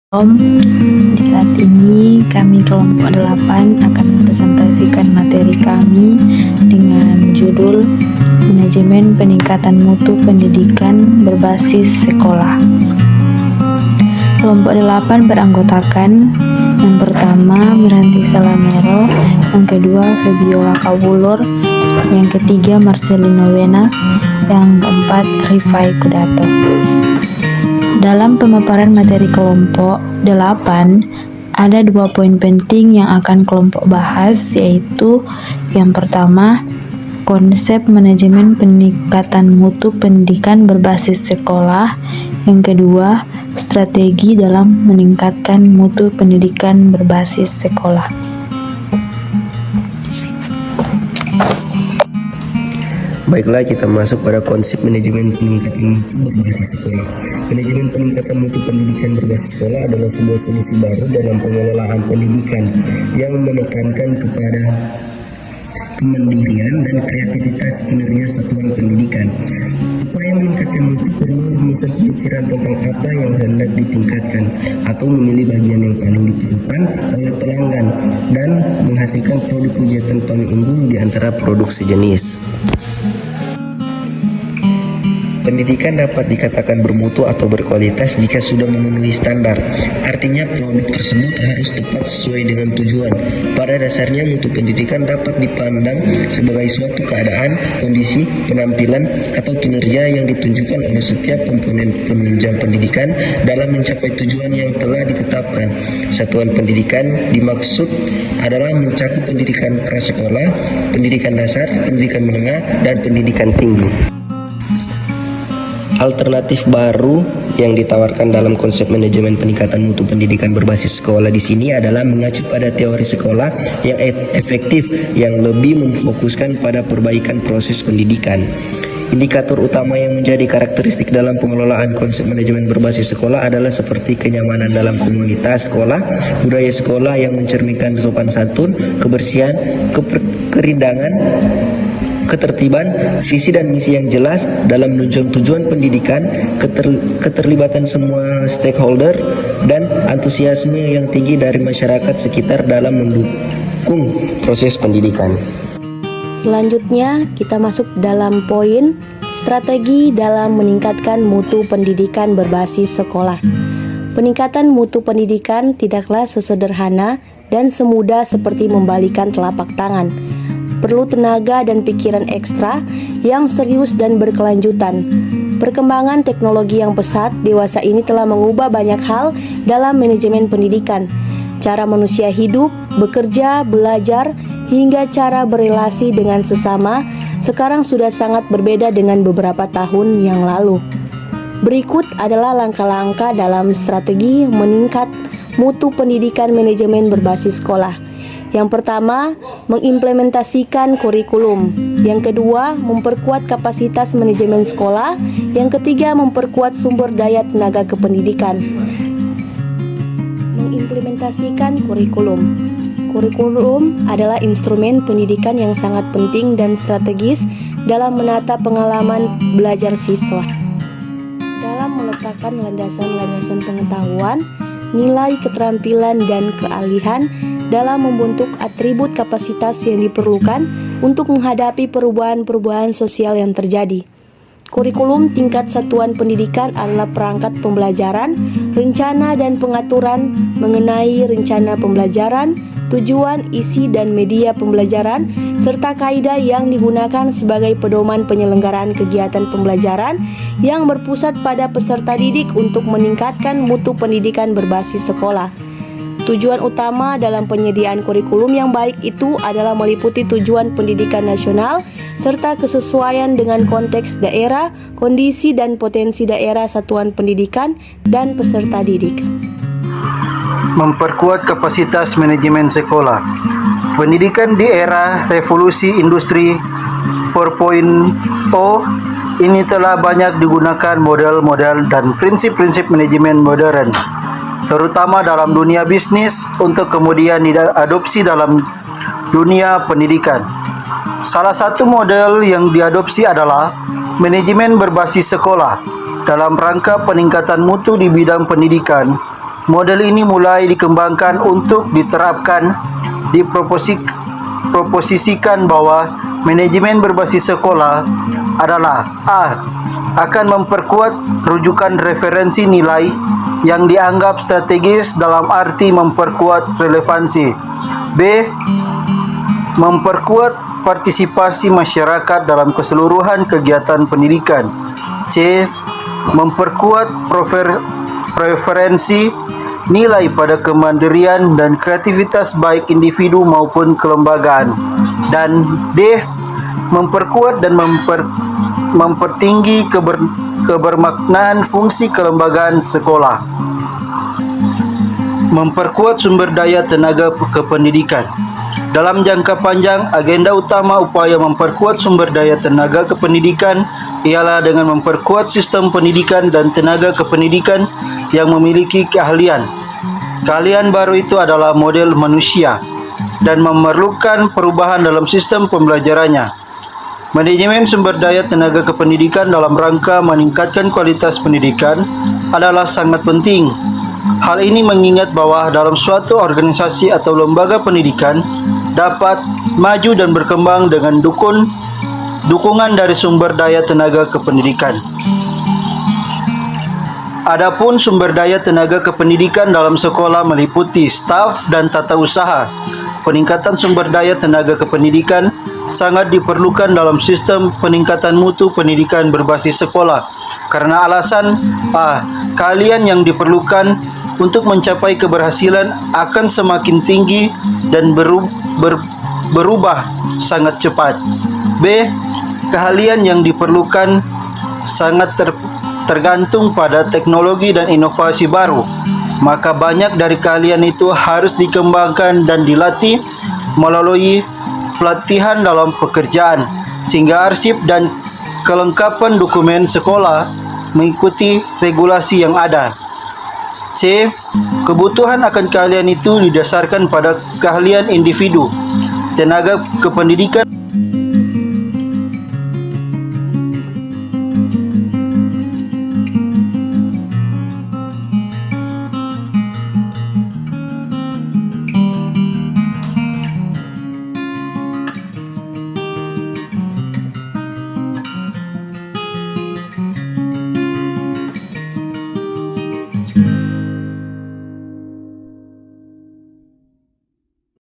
Di saat ini kami kelompok 8 akan mempresentasikan materi kami dengan judul Manajemen Peningkatan Mutu Pendidikan Berbasis Sekolah. Kelompok 8 beranggotakan yang pertama Miranti Salamero, yang kedua Febiola Kawulur, yang ketiga Marcelino Wenas, yang keempat Rifai Kudato. Dalam pemaparan materi kelompok 8, ada 2 poin penting yang akan kelompok bahas, yaitu yang pertama, konsep manajemen peningkatan mutu pendidikan berbasis sekolah, yang kedua, strategi dalam meningkatkan mutu pendidikan berbasis sekolah. Baiklah, kita masuk pada konsep manajemen peningkatan mutu berbasis sekolah. Manajemen peningkatan mutu pendidikan berbasis sekolah adalah sebuah solusi baru dalam pengelolaan pendidikan yang menekankan kepada kemandirian dan kreativitas kinerja satuan pendidikan. Upaya meningkatkan mutu perlu memusat pemikiran tentang apa yang hendak ditingkatkan atau memilih bagian yang paling diperlukan oleh pelanggan dan menghasilkan produk kegiatan paling unggul di antara produk sejenis. Pendidikan dapat dikatakan bermutu atau berkualitas jika sudah memenuhi standar. Artinya produk tersebut harus tepat sesuai dengan tujuan. Pada dasarnya mutu pendidikan dapat dipandang sebagai suatu keadaan, kondisi, penampilan, atau kinerja yang ditunjukkan oleh setiap komponen penunjang pendidikan dalam mencapai tujuan yang telah ditetapkan. Satuan pendidikan dimaksud adalah mencakup pendidikan prasekolah, pendidikan dasar, pendidikan menengah, dan pendidikan tinggi. Alternatif baru yang ditawarkan dalam konsep manajemen peningkatan mutu pendidikan berbasis sekolah di sini adalah mengacu pada teori sekolah yang efektif, yang lebih memfokuskan pada perbaikan proses pendidikan. Indikator utama yang menjadi karakteristik dalam pengelolaan konsep manajemen berbasis sekolah adalah seperti kenyamanan dalam komunitas sekolah, budaya sekolah yang mencerminkan sopan santun, kebersihan, kerindangan, ketertiban, visi dan misi yang jelas dalam menunjang tujuan pendidikan, keterlibatan semua stakeholder, dan antusiasme yang tinggi dari masyarakat sekitar dalam mendukung proses pendidikan. Selanjutnya, kita masuk dalam poin strategi dalam meningkatkan mutu pendidikan berbasis sekolah. Peningkatan mutu pendidikan tidaklah sesederhana dan semudah seperti membalikan telapak tangan. Perlu tenaga dan pikiran ekstra yang serius dan berkelanjutan. Perkembangan teknologi yang pesat dewasa ini telah mengubah banyak hal dalam manajemen pendidikan. Cara manusia hidup, bekerja, belajar, hingga cara berelasi dengan sesama sekarang sudah sangat berbeda dengan beberapa tahun yang lalu. Berikut adalah langkah-langkah dalam strategi meningkat mutu pendidikan manajemen berbasis sekolah. Yang pertama, mengimplementasikan kurikulum. Yang kedua, memperkuat kapasitas manajemen sekolah. Yang ketiga, memperkuat sumber daya tenaga kependidikan. Mengimplementasikan kurikulum. Kurikulum adalah instrumen pendidikan yang sangat penting dan strategis dalam menata pengalaman belajar siswa. Dalam meletakkan landasan-landasan pengetahuan, nilai keterampilan dan keahlian dalam membentuk atribut kapasitas yang diperlukan untuk menghadapi perubahan-perubahan sosial yang terjadi. Kurikulum tingkat satuan pendidikan adalah perangkat pembelajaran, rencana dan pengaturan mengenai rencana pembelajaran, tujuan, isi dan media pembelajaran, serta kaidah yang digunakan sebagai pedoman penyelenggaraan kegiatan pembelajaran yang berpusat pada peserta didik untuk meningkatkan mutu pendidikan berbasis sekolah. Tujuan utama dalam penyediaan kurikulum yang baik itu adalah meliputi tujuan pendidikan nasional serta kesesuaian dengan konteks daerah, kondisi dan potensi daerah satuan pendidikan dan peserta didik. Memperkuat kapasitas manajemen sekolah. Pendidikan di era revolusi industri 4.0 ini telah banyak digunakan model-model dan prinsip-prinsip manajemen modern, terutama dalam dunia bisnis, untuk kemudian diadopsi dalam dunia pendidikan. Salah satu model yang diadopsi adalah manajemen berbasis sekolah dalam rangka peningkatan mutu di bidang pendidikan Model ini mulai dikembangkan untuk diterapkan, diproposisikan bahwa manajemen berbasis sekolah adalah A. Akan memperkuat rujukan referensi nilai yang dianggap strategis dalam arti memperkuat relevansi. B. Memperkuat partisipasi masyarakat dalam keseluruhan kegiatan pendidikan. C. Memperkuat preferensi nilai pada kemandirian dan kreativitas baik individu maupun kelembagaan. Dan D. Memperkuat dan mempertinggi kebermaknaan fungsi kelembagaan sekolah. Memperkuat sumber daya tenaga kependidikan. Dalam jangka panjang, agenda utama upaya memperkuat sumber daya tenaga kependidikan ialah dengan memperkuat sistem pendidikan dan tenaga kependidikan yang memiliki keahlian. Keahlian baru itu adalah model manusia dan memerlukan perubahan dalam sistem pembelajarannya. Manajemen sumber daya tenaga kependidikan dalam rangka meningkatkan kualitas pendidikan adalah sangat penting. Hal ini mengingat bahwa dalam suatu organisasi atau lembaga pendidikan dapat maju dan berkembang dengan dukungan dari sumber daya tenaga kependidikan. Adapun sumber daya tenaga kependidikan dalam sekolah meliputi staf dan tata usaha. Peningkatan sumber daya tenaga kependidikan sangat diperlukan dalam sistem peningkatan mutu pendidikan berbasis sekolah karena alasan A. Keahlian yang diperlukan untuk mencapai keberhasilan akan semakin tinggi dan berubah sangat cepat. B. Keahlian yang diperlukan sangat tergantung pada teknologi dan inovasi baru. Maka banyak dari keahlian itu harus dikembangkan dan dilatih melalui pelatihan dalam pekerjaan, sehingga arsip dan kelengkapan dokumen sekolah mengikuti regulasi yang ada. C. Kebutuhan akan keahlian itu didasarkan pada keahlian individu. Tenaga kependidikan